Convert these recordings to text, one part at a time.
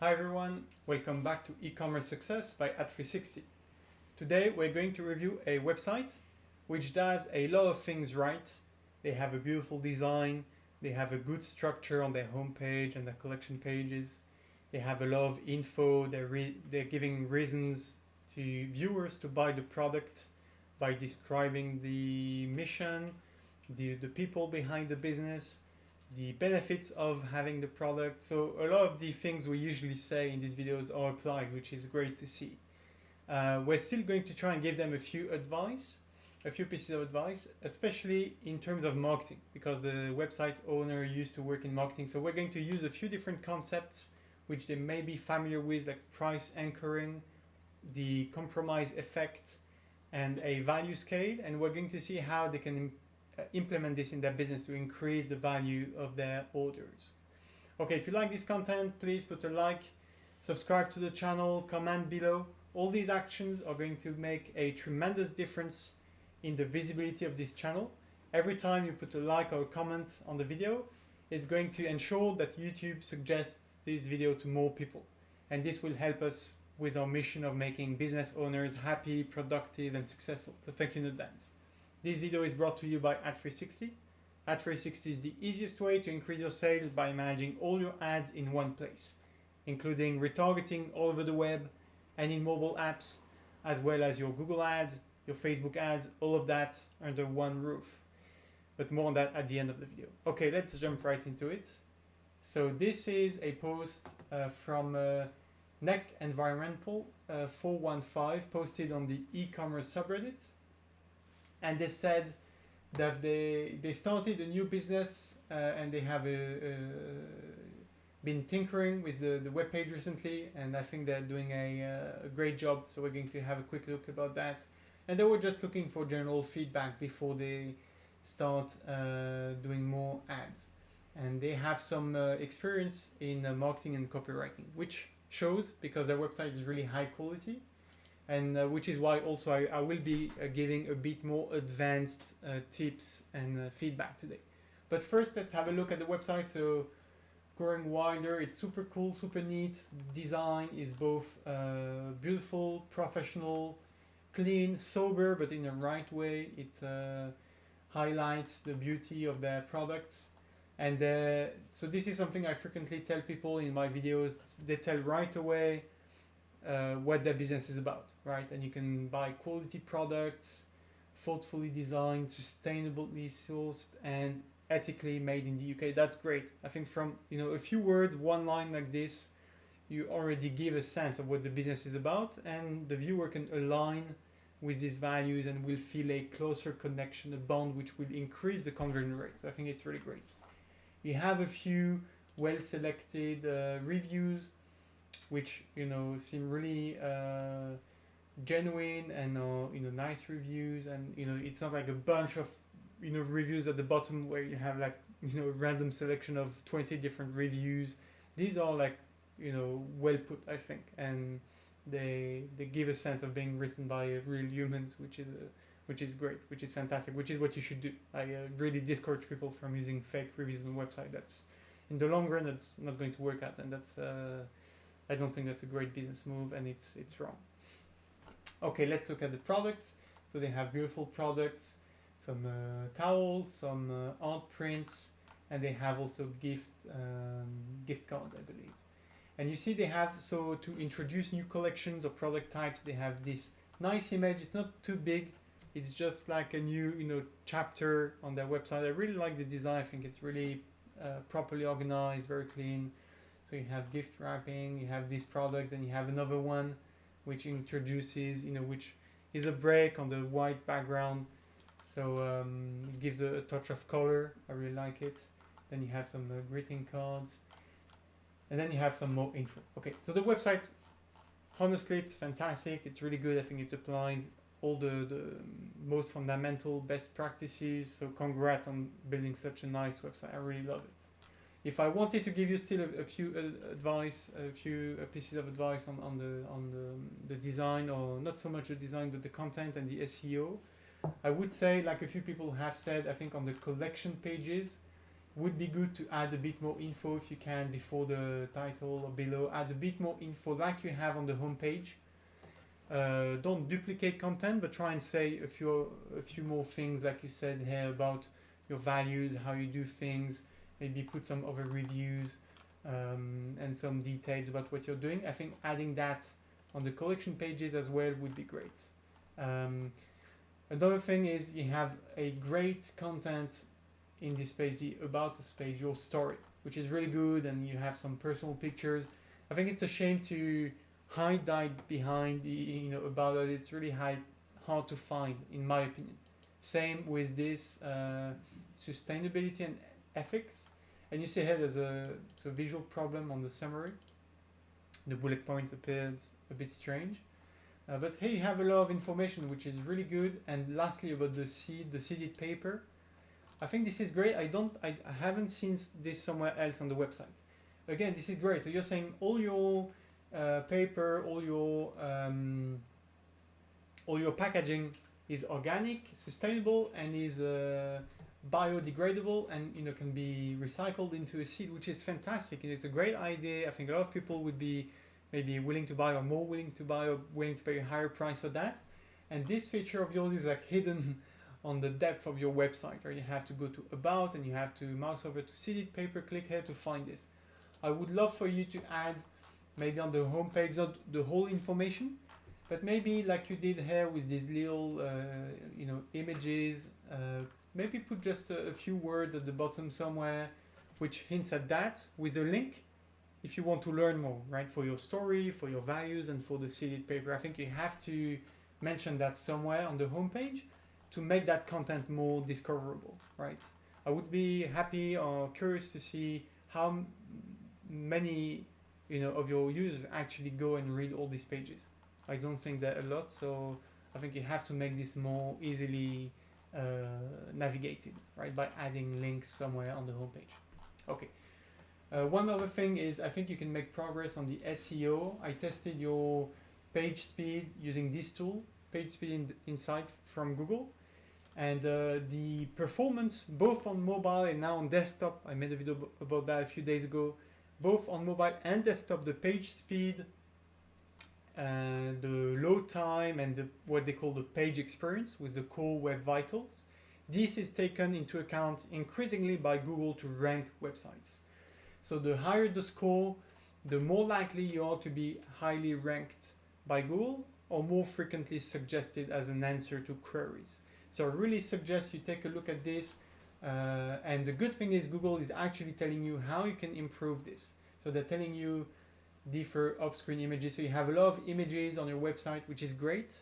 Hi everyone, welcome back to E-commerce Success by At360. Today we're going to review a website which does a lot of things right. They have a beautiful design, they have a good structure on their homepage and their collection pages. They have a lot of info, they're giving reasons to viewers to buy the product by describing the mission, the people behind the business, the benefits of having the product. So a lot of the things we usually say in these videos are applied, which is great to see. We're still going to try and give them a few pieces of advice, especially in terms of marketing, because the website owner used to work in marketing. So we're going to use a few different concepts which they may be familiar with, like price anchoring, the compromise effect, and a value scale. And we're going to see how they can implement this in their business to increase the value of their orders. Okay, if you like this content, please put a like, subscribe to the channel, comment below. All these actions are going to make a tremendous difference in the visibility of this channel. Every time you put a like or a comment on the video, it's going to ensure that YouTube suggests this video to more people. And this will help us with our mission of making business owners happy, productive, and successful. So thank you in advance. This video is brought to you by At360. At360 is the easiest way to increase your sales by managing all your ads in one place, including retargeting all over the web and in mobile apps, as well as your Google ads, your Facebook ads, all of that under one roof. But more on that at the end of the video. Okay, let's jump right into it. So this is a post from Neck Environmental 415 posted on the e-commerce subreddit. And they said that they started a new business and they have been tinkering with the web page recently, and I think they're doing a great job. So we're going to have a quick look about that. And they were just looking for general feedback before they start doing more ads. And they have some experience in marketing and copywriting, which shows because their website is really high quality. And which is why also I will be giving a bit more advanced tips and feedback today. But first, let's have a look at the website. So Growing Wilder, it's super cool, super neat. The design is both beautiful, professional, clean, sober, but in the right way. It highlights the beauty of their products. And so this is something I frequently tell people in my videos. They tell right away what their business is about, right? And you can buy quality products, thoughtfully designed, sustainably sourced, and ethically made in the UK. That's great. I think from a few words, one line like this, you already give a sense of what the business is about, and the viewer can align with these values and will feel a closer connection, a bond which will increase the conversion rate. So I think it's really great. We have a few well-selected reviews which seem really genuine and nice reviews, and it's not like a bunch of reviews at the bottom where you have like a random selection of 20 different reviews. These are like well put, I think, and they give a sense of being written by real humans, which is great, which is fantastic, which is what you should do. I really discourage people from using fake reviews on the website. That's in the long run that's not going to work out, and that's I don't think that's a great business move, and it's wrong. Okay, let's look at the products. So they have beautiful products, some towels, some art prints, and they have also gift cards, I believe. And you see they have, so to introduce new collections or product types, they have this nice image. It's not too big. It's just like a new chapter on their website. I really like the design. I think it's really properly organized, very clean. So you have gift wrapping, you have this product, and you have another one which introduces, which is a break on the white background. So it gives a touch of color. I really like it. Then you have some greeting cards. And then you have some more info. Okay, so the website, honestly, it's fantastic. It's really good. I think it applies all the most fundamental best practices. So congrats on building such a nice website. I really love it. If I wanted to give you still a few pieces of advice on the design, or not so much the design, but the content and the SEO, I would say, like a few people have said, I think on the collection pages, would be good to add a bit more info if you can before the title or below. Add a bit more info like you have on the homepage. Don't duplicate content, but try and say a few more things like you said here about your values, how you do things. Maybe put some other reviews and some details about what you're doing. I think adding that on the collection pages as well would be great. Another thing is you have a great content in this page, the About Us page, your story, which is really good, and you have some personal pictures. I think it's a shame to hide that behind the About Us. It's really hard to find, in my opinion. Same with this sustainability and ethics. And you see here there's a visual problem on the summary. The bullet points appears a bit strange. But here you have a lot of information, which is really good. And lastly, about the seeded paper. I think this is great. I haven't seen this somewhere else on the website. Again, this is great. So you're saying all your paper, all your packaging is organic, sustainable, and is biodegradable, and can be recycled into a seed, which is fantastic. And it's a great idea. I think a lot of people would be maybe willing to buy, or more willing to buy, or willing to pay a higher price for that. And this feature of yours is like hidden on the depth of your website, where you have to go to About and you have to mouse over to seeded paper, click here to find this. I would love for you to add maybe on the homepage, not the whole information, but maybe like you did here with these little images, maybe put just a few words at the bottom somewhere which hints at that with a link if you want to learn more, right? For your story, for your values, and for the seeded paper. I think you have to mention that somewhere on the homepage to make that content more discoverable, right? I would be happy or curious to see how many of your users actually go and read all these pages. I don't think that a lot, so I think you have to make this more easily navigated, right? By adding links somewhere on the homepage. Okay. One other thing is I think you can make progress on the SEO. I tested your page speed using this tool, Page Speed Insight from Google. And the performance, both on mobile and now on desktop, I made a video about that a few days ago, both on mobile and desktop, the page speed, the load time, and what they call the page experience with the core web vitals. This is taken into account increasingly by Google to rank websites. So the higher the score, the more likely you are to be highly ranked by Google or more frequently suggested as an answer to queries. So I really suggest you take a look at this. And the good thing is Google is actually telling you how you can improve this. So they're telling you differ off-screen images. So you have a lot of images on your website, which is great.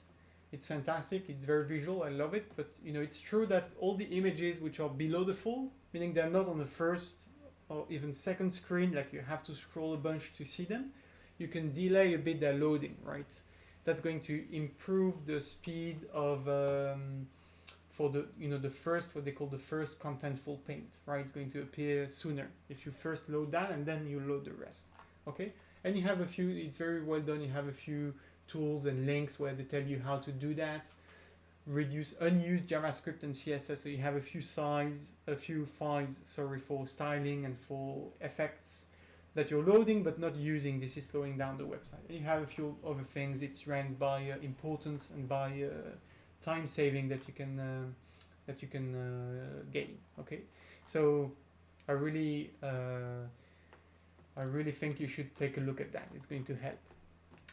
It's fantastic. It's very visual. I love it. But it's true that all the images which are below the fold, meaning they're not on the first or even second screen, like you have to scroll a bunch to see them, you can delay a bit their loading, right? That's going to improve the speed of for the the first, what they call the first contentful paint, right? It's going to appear sooner if you first load that and then you load the rest. Okay, and you have a few, it's very well done. You have a few tools and links where they tell you how to do that. Reduce unused JavaScript and CSS. So you have a few files, for styling and for effects that you're loading but not using. This is slowing down the website. And you have a few other things. It's ranked by importance and by time saving that you can gain. Okay, so I really think you should take a look at that. It's going to help.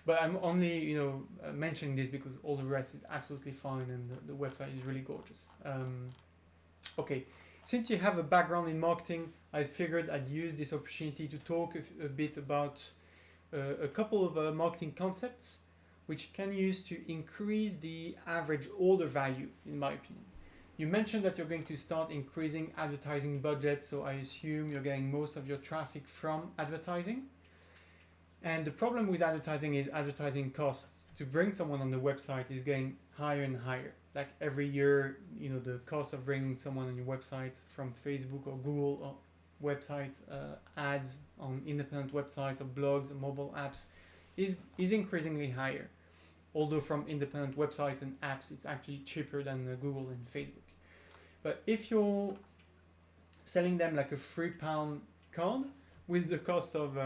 But I'm only mentioning this because all the rest is absolutely fine, and the website is really gorgeous. Okay, since you have a background in marketing, I figured I'd use this opportunity to talk a bit about a couple of marketing concepts which can use to increase the average order value, in my opinion. You mentioned that you're going to start increasing advertising budget, so I assume you're getting most of your traffic from advertising. And the problem with advertising is advertising costs to bring someone on the website is getting higher and higher. Like every year, the cost of bringing someone on your website from Facebook or Google or website ads on independent websites or blogs or mobile apps is increasingly higher. Although from independent websites and apps, it's actually cheaper than Google and Facebook. But if you're selling them like a £3 card with the cost of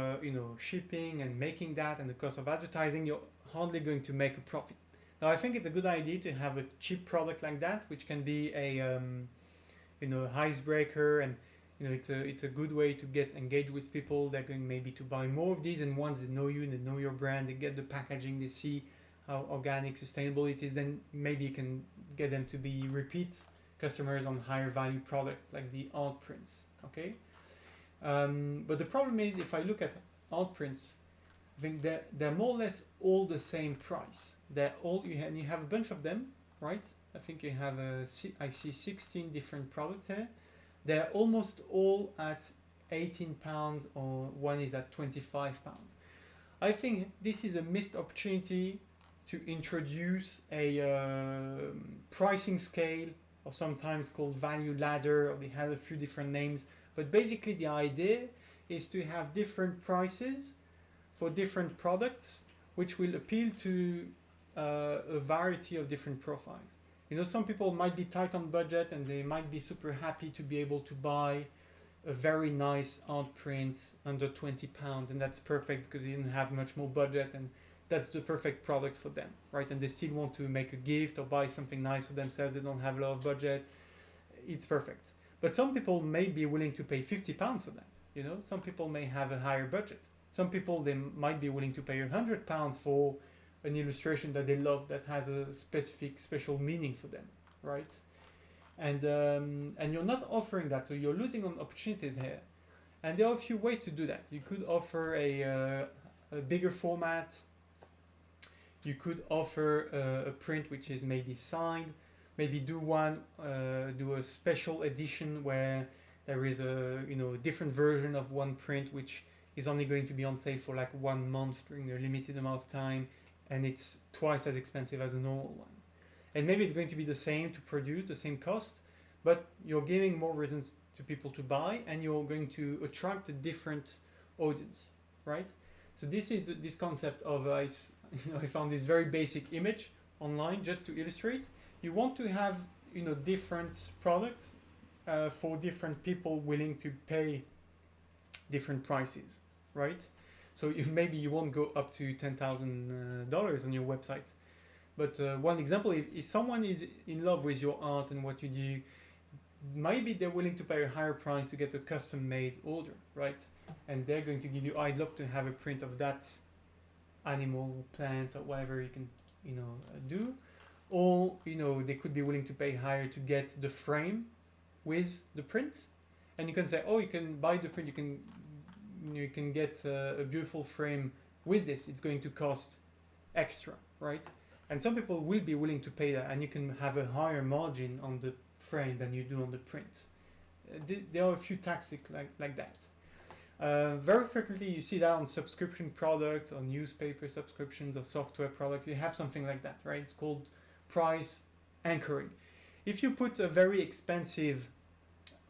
shipping and making that and the cost of advertising, you're hardly going to make a profit. Now I think it's a good idea to have a cheap product like that, which can be a icebreaker, and it's a good way to get engaged with people. They're going maybe to buy more of these, and once they know you, they know your brand, they get the packaging, they see how organic, sustainable it is, then maybe you can get them to be repeat customers on higher value products like the art prints. Okay, but the problem is, if I look at art prints, I think they're more or less all the same price. They're all you have a bunch of them, right? I think you have I see 16 different products here. They're almost all at £18, or one is at £25. I think this is a missed opportunity to introduce a pricing scale, or sometimes called value ladder, or they have a few different names. But basically the idea is to have different prices for different products, which will appeal to a variety of different profiles. Some people might be tight on budget and they might be super happy to be able to buy a very nice art print under £20, and that's perfect because they didn't have much more budget, and that's the perfect product for them, right? And they still want to make a gift or buy something nice for themselves. They don't have a lot of budget. It's perfect. But some people may be willing to pay £50 for that. Some people may have a higher budget. Some people, they might be willing to pay £100 for an illustration that they love, that has a special meaning for them, right? And you're not offering that, so you're losing on opportunities here. And there are a few ways to do that. You could offer a bigger format. You could offer a print which is maybe signed. Maybe do a special edition where there is a different version of one print which is only going to be on sale for like 1 month during a limited amount of time, and it's twice as expensive as a normal one. And maybe it's going to be the same to produce, the same cost, but you're giving more reasons to people to buy, and you're going to attract a different audience, right? So this is this concept of I found this very basic image online just to illustrate. You want to have different products for different people willing to pay different prices, right? So maybe you won't go up to $10,000 on your website. But one example, if someone is in love with your art and what you do, maybe they're willing to pay a higher price to get a custom-made order, right? And they're going to give you, I'd love to have a print of that animal, plant, or whatever you can, do. Or, they could be willing to pay higher to get the frame with the print. And you can say, oh, you can buy the print, you can get a beautiful frame with this. It's going to cost extra, right? And some people will be willing to pay that, and you can have a higher margin on the frame than you do on the print. There are a few tactics like that. Very frequently you see that on subscription products, on newspaper subscriptions, or software products. You have something like that, right? It's called price anchoring. If you put a very expensive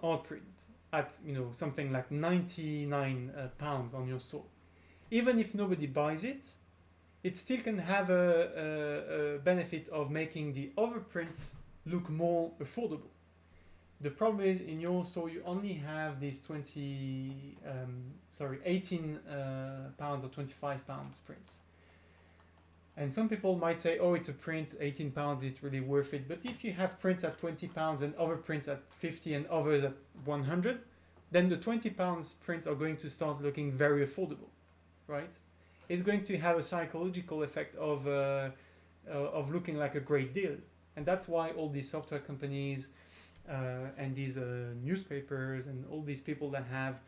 art print at something like £99 on your store, even if nobody buys it, it still can have a benefit of making the other prints look more affordable. The problem is, in your store you only have these 18 pounds or 25 pounds prints. And some people might say, oh, it's a print, 18 pounds, it's really worth it. But if you have prints at 20 pounds and other prints at 50 and others at 100, then the 20 pounds prints are going to start looking very affordable, right? It's going to have a psychological effect of looking like a great deal. And that's why all these software companies and these newspapers and all these people that have,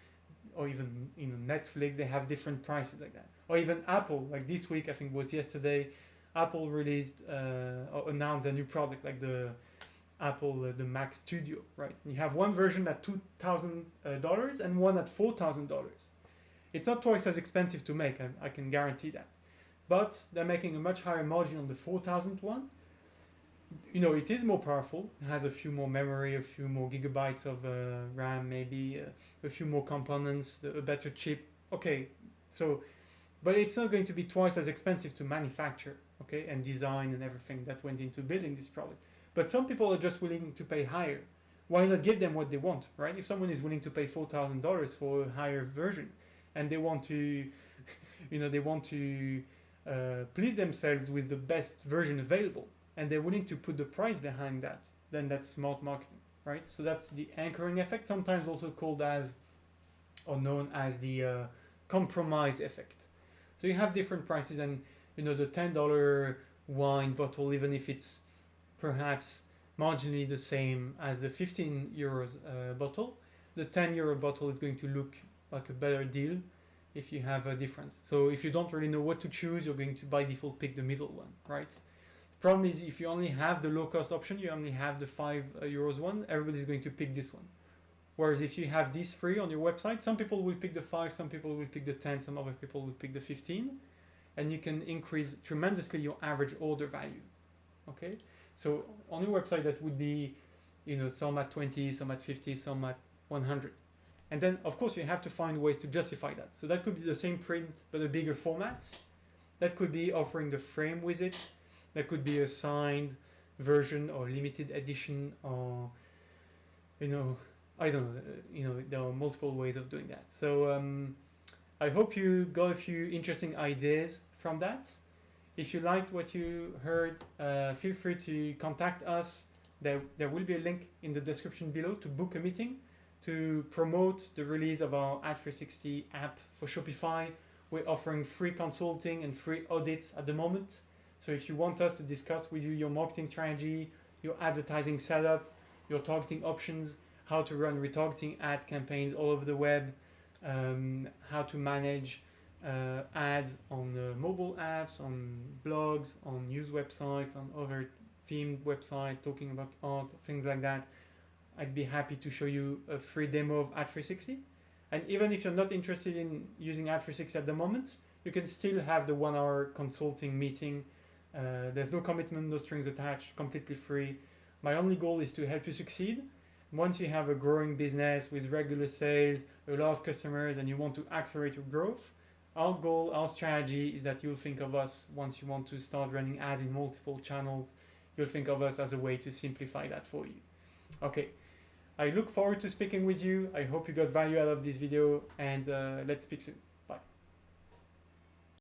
or even Netflix, they have different prices like that. Or even Apple, like this week, I think it was yesterday, Apple released or announced a new product like the Apple the Mac Studio, right? You have one version at $2,000 and one at $4,000. It's not twice as expensive to make, I can guarantee that. But they're making a much higher margin on the 4,000 one. It is more powerful. It has a few more memory, a few more gigabytes of RAM, maybe a few more components, a better chip. Okay, but it's not going to be twice as expensive to manufacture, and design and everything that went into building this product. But some people are just willing to pay higher why not give them what they want, right? If someone is willing to pay $4,000 for a higher version, and they want to, they want to please themselves with the best version available, and they're willing to put the price behind that, then that's smart marketing, right? So that's the anchoring effect, sometimes also called as, or known as the compromise effect. So you have different prices, and the $10 wine bottle, even if it's perhaps marginally the same as the 15 euros bottle, the 10 euro bottle is going to look like a better deal if you have a difference. So if you don't really know what to choose, you're going to by default pick the middle one, right? The problem is if you only have the low cost option, you only have the 5 euros one, everybody's going to pick this one. Whereas if you have these three on your website, some people will pick the 5, some people will pick the 10, some other people will pick the 15, and you can increase tremendously your average order value, okay? So on your website, that would be, some at 20, some at 50, some at 100. And then, of course, you have to find ways to justify that. So that could be the same print, but a bigger format. That could be offering the frame with it. That could be a signed version or limited edition, or, I don't know, there are multiple ways of doing that. So I hope you got a few interesting ideas from that. If you liked what you heard, feel free to contact us. There will be a link in the description below to book a meeting to promote the release of our Ad360 app for Shopify. We're offering free consulting and free audits at the moment. So if you want us to discuss with you your marketing strategy, your advertising setup, your targeting options, how to run retargeting ad campaigns all over the web, how to manage ads on mobile apps, on blogs, on news websites, on other themed websites, talking about art, things like that, I'd be happy to show you a free demo of Ad360. And even if you're not interested in using Ad360 at the moment, you can still have the 1-hour consulting meeting. There's no commitment, no strings attached, completely free. My only goal is to help you succeed. Once you have a growing business with regular sales, a lot of customers, and you want to accelerate your growth, our goal, our strategy is that you'll think of us once you want to start running ads in multiple channels. You'll think of us as a way to simplify that for you. Okay, I look forward to speaking with you. I hope you got value out of this video, and let's speak soon.